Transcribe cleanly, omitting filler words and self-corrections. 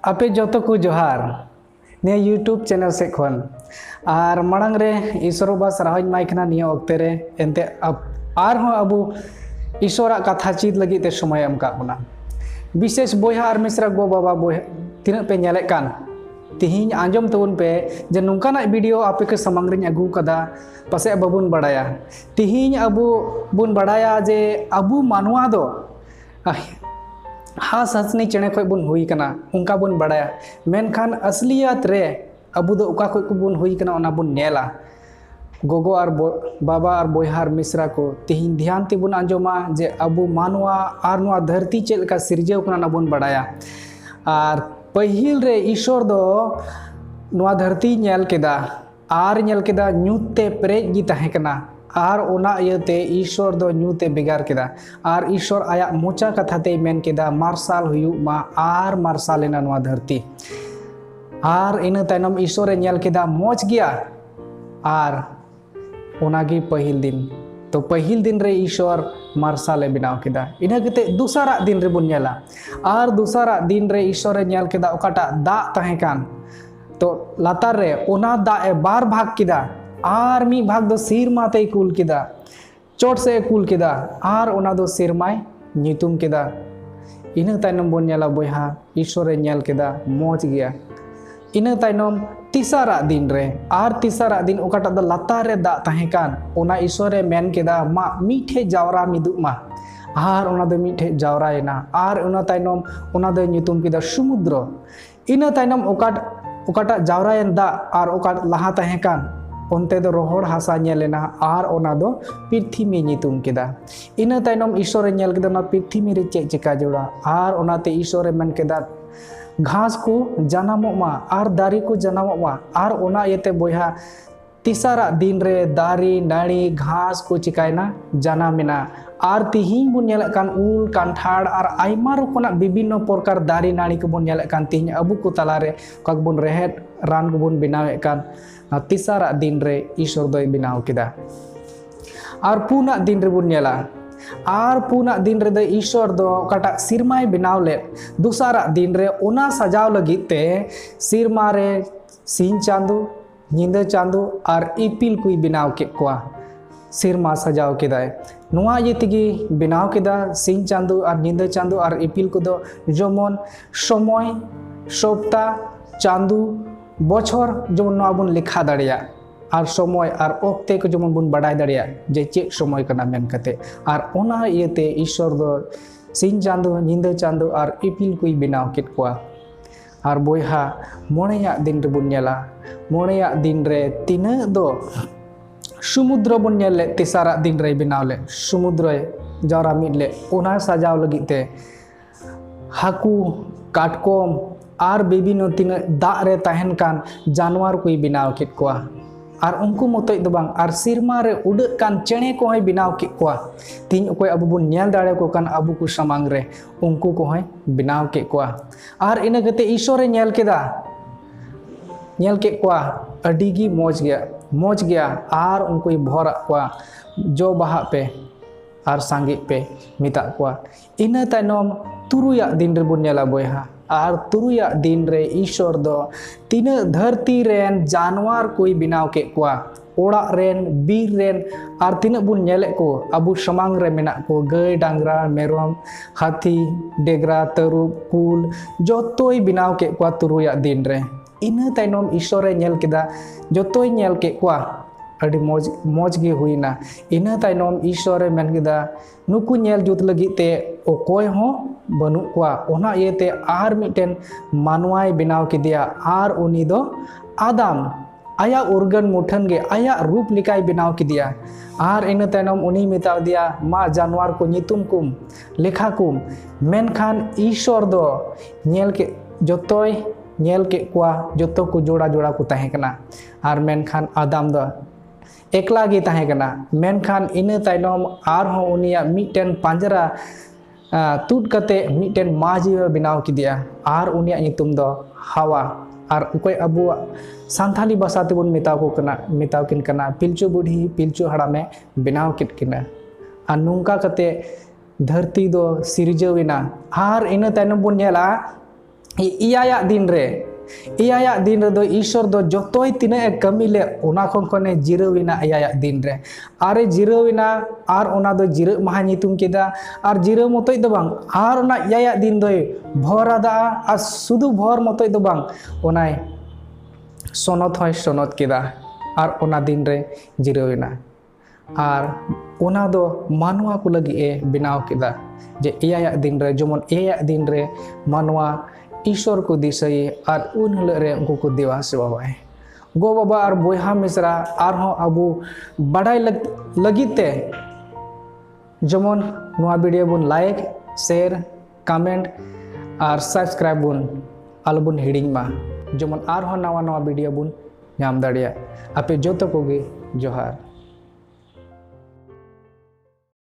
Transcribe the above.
आपे जोतो को जोहार ने यूट्यूब चैनल से खन और मांग रे ईश्वर बा सराहज माइकना निया वक्ते रे एनते अबू ईश्वर कथा चीज लगी ते समय एम का बना विशेष बोया और मिश्रा गो बाबा बोया तीन पे नेले कान तिहिन आंजम तबन पे जे नोंकाना वीडियो आपे के समंग रे अगू कदा पासे बाबुन बड़ाया तिहिन अबू बुन बड़ाया जे अबू मानवा दो हास हसनी चेणे खो बुन हुई कना उनका बुन बड़ाया मेनखान असलियत रे अबू दो उका खो बुन हुई कना ओना बुन नेला गोगो और बाबा और बोहार मिश्रा को तिहिन ध्यान ती बुन आंजमा जे अबू मानवा और नुआ धरती चेल का सिरजेव कना बुन बड़ाया और पहिल रे ईश्वर दो नुआ धरती नेल केदा आर नेल केदा न्यूते प्रेज गी ताहे कना आर ओना इयते ईश्वर दो न्यूते बेगार केदा आर ईश्वर आया मोचा कथा ते मेन केदा मार्शल हुयु मा आर मार्शल एना नुआ धरती are in तायनम Ishwar A nail केदा मोच गया आर ओनागी पहिल दिन तो पहिल दिन रे ईश्वर मार्शल बनाव केदा इना कते दूसरा दिन रे बुन नेला आर दूसरा दिन रे ईश्वर ए नेल केदा ओकाटा दा ताहे कान तो लातार रे ओना दा ए बार भाग केदा आर मी भाग दो सिरमा ते कूल केदा चोट से कूल केदा आर ओना दो सिरमाय नितुम केदा इना तायनम बुन नेला बोहा ईश्वर ए नेल केदा मोच गया इना तायनम तीसरा दिन रे आर तीसरा दिन ओकाटा द लातार रे दा ताहे कान ओना ईश्वर ए मेन केदा मा मीठे जावरा मिदु मा आर ओना दो मीठे जावरायना आर ओना तायनम ओना दो नितुम केदा समुद्र इना तायनम ओकाटा जावरायन दा आर ओकाट लाहा ताहे कान ओनते दो रोहड़ हासा नेलेना आर ओना दो पृथ्वी नितुम केदा इना तायनम ईश्वर ए नेल केदा ना पृथ्वी रे चे चिका जोड़ा आर ओनाते ईश्वर ए मेन केदा घास को जनामोमा आर दारी को जनामोमा आर ओना येते बोया तीसरा दिन रे दारी नाड़ी घास को चिकायना जनामिना आर तिहिन बुन नेल कान उल कांठाड़ आर आयमा रोकना विभिन्न प्रकार दारी नाड़ी को बुन नेल कान तिहिन अबू को तालारे कक बुन रेहेट रान को बुन बनावे कान तीसरा दिन रे ईश्वर दोय बनाव केदा आर पुना दिन रे बुन नेला आर पुना दिन रे दो ईश्वर दो काटा सिरमाय बनाव ले दूसरा दिन रे ओना सजाव लगी ते सिरमा रे सिंह चांदू निंदा चांदू और इपिल कुई बनाव के कोआ सिरमा सजाव केदाय नुआ ये तिगी बनाव केदा सिंह चांदू और निंदा चांदू और इपिल को दो जमन समय सप्ताह चांदू बछर जमन नुआ बुन लिखा दाड़िया और समय और ओक्ते को जमन बुन बड़ाय दाड़िया जे चे समय कना मेन कते और ओना इयते ईश्वर दो सिंह चांदू निंदा चांदू और इपिल कुई बनाव केत कोआ और बोहा मोणेया दिन रे बुन नेला मोणेया दिन रे तीना दो समुद्र बुन नेले तीसरा दिन रे बनाव ले समुद्र जावरा मिड ले ओना सजाव लगी ते हाकू काटकोम और विभिन्न तीना दा रे ताहेन कान जानवर कोई बनाव केत कोआ और उनको मतोय दो बांग और सिरमा रे उड़ कान चेणे को होय बनाव के कोआ तीन कोई अबू बुन नेल दाड़े को कान अबू को समांग रे उनको को होय बनाव के कोआ और इना गते ईश्वर ए नेल के कोआ अडीगी मोज गया और उनको भोर कोआ जो बाहा पे और सांगे पे मिता कोआ इना तायनम तुरुया दिन रे बुन नेला बोया और तुरुया दिन रे ईश्वर दो तीन धरती रेन जानवर कोई बनाव के कोआ ओड़ा रेन बीर रेन और तीन बुन नेले को अबू समांग रे मेना को गाय डांगरा मेरम हाथी डेगरा तरुब कुल जोतोय बनाव के कोआ तुरुया दिन रे इना तायनम ईश्वर ए नेल केदा जोतोय नेल के कोआ अड़ी मोज गे हुईना इना तायनम ईश्वर ए मेन केदा नुकु नेल जुत लगी ते ओकोय हो बनु कोआ ओना इयते आर मिटेन मानवाय बनाव केदिया आर उनी दो आदम आया उर्गन मुठन गे आया रूप लिकाय बनाव केदिया आर इन तायनम उनी मिता दिया मा जानवर को नितुम कुम लेखा कुम मेनखान ईश्वर दो नेल के जोतोय नेल के कोआ जोतो को जोड़ा जोड़ा को ताहे कना आर मेनखान आदम दो एकला गे ताहे कना मेनखान इन तायनम आर हो उनिया मिटेन पांजरा तुट कते मिटेन माजी बनाव किदिया आर उनिया नितुम दो हवा और कोई अबू सांथाली भाषा तेबुन मिताव किन कना पिलचु बुढ़ी पिलचु हड़ामे बनाव कित किना और नुंका कते धरती दो सिरजवेना और इन तायनम बुन नेला इयायाग दिन रे इयायाग दिन रे दो ईश्वर दो जोतोय तिने कमी ले ओना खने जिराविना इयायाग दिन रे आरे जिराविना आर ओना दो जिरा महा नितुम केदा आर जिरा मतोय दो बांग आर ओना इयायाग दिन दोय भोरादा आर सुदु भोर मतोय दो बांग ओनाय सोनत होय सोनत केदा आर ओना दिन रे जिराविना आर ओना दो मानवा को लगी ए बनाव केदा जे इयायाग दिन रे जेमन इयायाग दिन रे मानवा ईश्वर को दिसाई और उन हले उनको को देवा सेवाए गो बाबा और बोहा मिश्रा और अबू बड़ाई लगीते जमन नुआ वीडियो बुन लाइक शेयर कमेंट और सब्सक्राइब बुन आलबुन हिडिंग मा जमन और नवा नवा वीडियो बुन नाम दाड़िया आपे जोतो को जोहार।